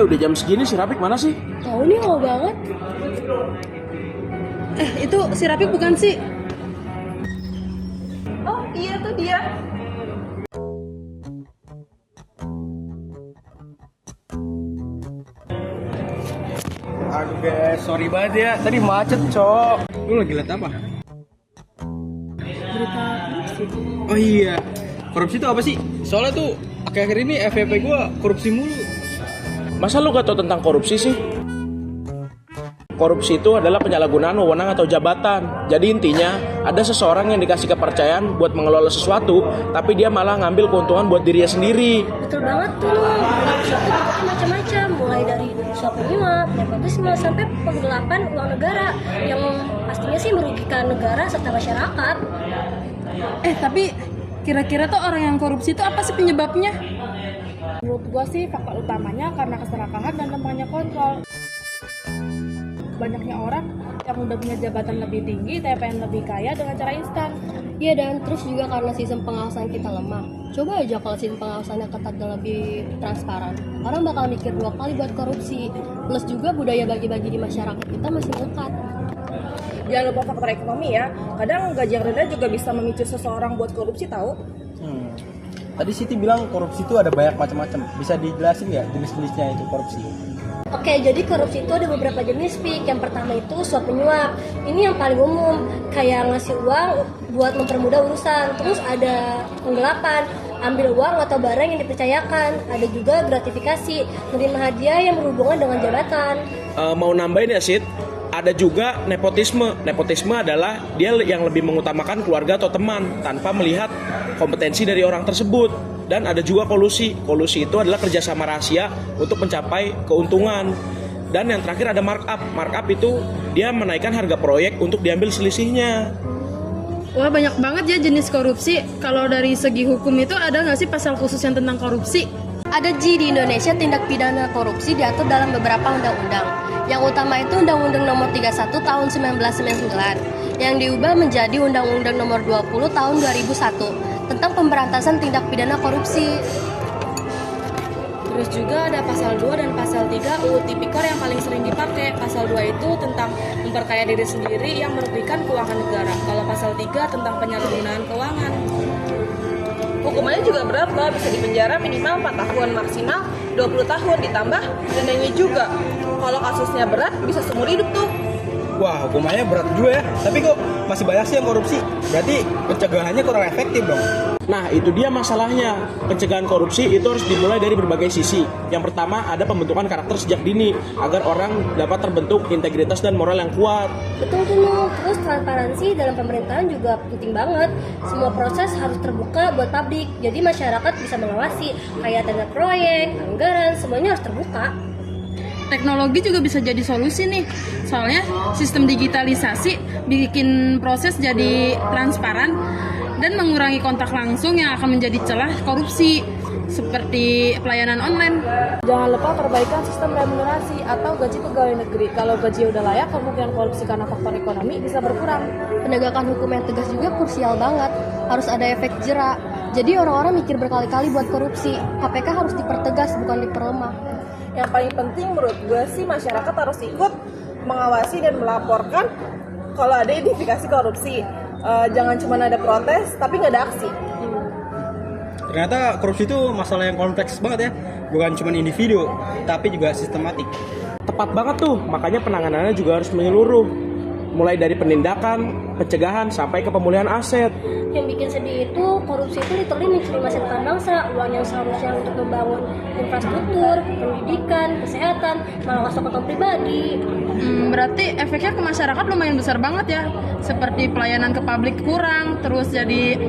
udah jam segini si Rapik mana sih? Tahu nih lama banget. Itu si Rapik bukan sih? Oh iya tuh dia. Aduh guys, sorry banget ya. Tadi macet, Cok. Lu lagi liat apa? Berita korupsi. Oh iya. Korupsi itu apa sih? Soalnya tuh akhir-akhir ini FYP gua korupsi mulu. Masa lu gak tau tentang korupsi sih? Korupsi itu adalah penyalahgunaan wewenang atau jabatan. Jadi intinya, ada seseorang yang dikasih kepercayaan buat mengelola sesuatu, tapi dia malah ngambil keuntungan buat dirinya sendiri. Betul banget tuh. Korupsi itu bentuknya macam-macam, mulai dari suap menyuap, nepotisme sampai penggelapan uang negara yang pastinya sih merugikan negara serta masyarakat. Tapi kira-kira tuh orang yang korupsi itu apa sih penyebabnya? Menurut gua sih faktor utamanya karena keserakahan dan lemahnya kontrol. Banyaknya orang yang udah punya jabatan lebih tinggi tapi pengen lebih kaya dengan cara instan. Iya, dan terus juga karena sistem pengawasan kita lemah. Coba aja kalau sistem pengawasannya ketat dan lebih transparan, orang bakal mikir 2 kali buat korupsi. Plus juga budaya bagi-bagi di masyarakat kita masih melekat. Jangan lupa faktor ekonomi ya. Kadang gaji yang rendah juga bisa memicu seseorang buat korupsi tahu. Tadi Siti bilang korupsi itu ada banyak macam-macam. Bisa dijelasin nggak jenis-jenisnya itu korupsi? Oke, jadi korupsi itu ada beberapa jenis, Pik. Yang pertama itu suap menyuap. Ini yang paling umum, kayak ngasih uang buat mempermudah urusan. Terus ada penggelapan, ambil uang atau barang yang dipercayakan. Ada juga gratifikasi, menerima hadiah yang berhubungan dengan jabatan. Mau nambahin ya, Sid? Ada juga nepotisme. Nepotisme adalah dia yang lebih mengutamakan keluarga atau teman tanpa melihat kompetensi dari orang tersebut. Dan ada juga kolusi. Kolusi itu adalah kerjasama rahasia untuk mencapai keuntungan. Dan yang terakhir ada markup. Markup itu dia menaikkan harga proyek untuk diambil selisihnya. Wah, banyak banget ya jenis korupsi. Kalau dari segi hukum itu ada nggak sih pasal khusus yang tentang korupsi? Ada di Indonesia tindak pidana korupsi diatur dalam beberapa undang-undang. Yang utama itu Undang-Undang Nomor 31 Tahun 1999 yang diubah menjadi Undang-Undang Nomor 20 Tahun 2001 tentang pemberantasan tindak pidana korupsi. Terus juga ada pasal 2 dan pasal 3 UU Tipikor yang paling sering dipakai. Pasal 2 itu tentang memperkaya diri sendiri yang merugikan keuangan negara. Kalau pasal 3 tentang penyalahgunaan keuangan. Hukumannya juga berat loh, bisa dipenjara minimal 4 tahun, maksimal 20 tahun, ditambah dendanya juga. Kalau kasusnya berat, bisa seumur hidup tuh. Wah, hukumannya berat juga ya. Tapi kok masih banyak sih yang korupsi? Berarti pencegahannya kurang efektif dong. Nah, itu dia masalahnya. Pencegahan korupsi itu harus dimulai dari berbagai sisi. Yang pertama, ada pembentukan karakter sejak dini agar orang dapat terbentuk integritas dan moral yang kuat. Betul tuh, Nung. Terus transparansi dalam pemerintahan juga penting banget. Semua proses harus terbuka buat publik. Jadi masyarakat bisa mengawasi kayak tender proyek, anggaran, semuanya harus terbuka. Teknologi juga bisa jadi solusi nih. Soalnya sistem digitalisasi bikin proses jadi transparan dan mengurangi kontak langsung yang akan menjadi celah korupsi seperti pelayanan online. Jangan lupa perbaikan sistem remunerasi atau gaji pegawai negeri. Kalau gaji udah layak, kemungkinan korupsi karena faktor ekonomi bisa berkurang. Penegakan hukum yang tegas juga krusial banget. Harus ada efek jera. Jadi orang-orang mikir berkali-kali buat korupsi. KPK harus dipertegas, bukan diperlemah. Yang paling penting menurut gue sih masyarakat harus ikut mengawasi dan melaporkan kalau ada identifikasi korupsi. Jangan cuma ada protes tapi nggak ada aksi. Ternyata korupsi itu masalah yang kompleks banget ya. Bukan cuma individu, tapi juga sistematik. Tepat banget tuh, makanya penanganannya juga harus menyeluruh. Mulai dari penindakan, pencegahan, sampai ke pemulihan aset. Yang bikin sedih itu, korupsi itu literally mencuri masa depan bangsa. Uang yang seharusnya untuk membangun infrastruktur, pendidikan, kesehatan, malah masuk ke kantong pribadi. Berarti efeknya ke masyarakat lumayan besar banget ya. Seperti pelayanan ke publik kurang, terus jadi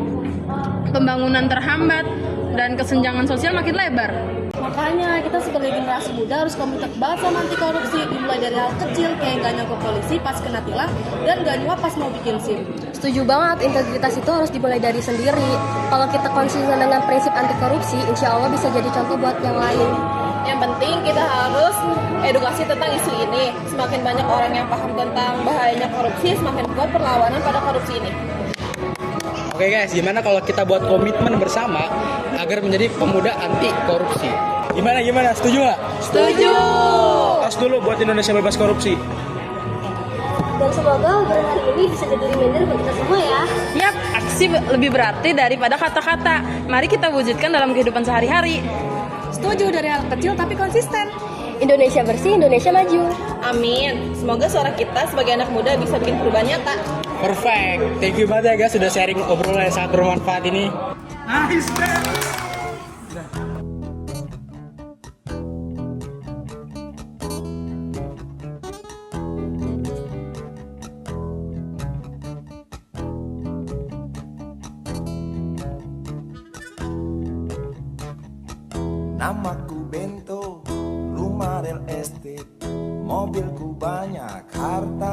pembangunan terhambat, dan kesenjangan sosial makin lebar. Makanya kita sebagai generasi muda harus komited banget sama anti korupsi. Dimulai dari hal kecil kayak gak nyogok polisi pas kena tilang dan gak nyuap pas mau bikin SIM. Setuju banget, integritas itu harus dimulai dari sendiri. Kalau kita konsisten dengan prinsip anti korupsi, insya Allah bisa jadi contoh buat yang lain. Yang penting kita harus edukasi tentang isu ini. Semakin banyak orang yang paham tentang bahayanya korupsi, semakin kuat perlawanan pada korupsi ini. Oke guys, gimana kalau kita buat komitmen bersama agar menjadi pemuda anti korupsi? Gimana? Setuju nggak? Setuju. Tos dulu buat Indonesia bebas korupsi. Dan semoga obrolan hari ini bisa jadi reminder buat kita semua ya. Yap, aksi lebih berarti daripada kata-kata. Mari kita wujudkan dalam kehidupan sehari-hari. Setuju, dari hal kecil tapi konsisten. Indonesia bersih, Indonesia maju. Amin. Semoga suara kita sebagai anak muda bisa bikin perubahan nyata. Perfect. Thank you banget ya guys sudah sharing obrolan yang sangat bermanfaat ini. Namaku Bento, rumah real estate, mobilku banyak, harta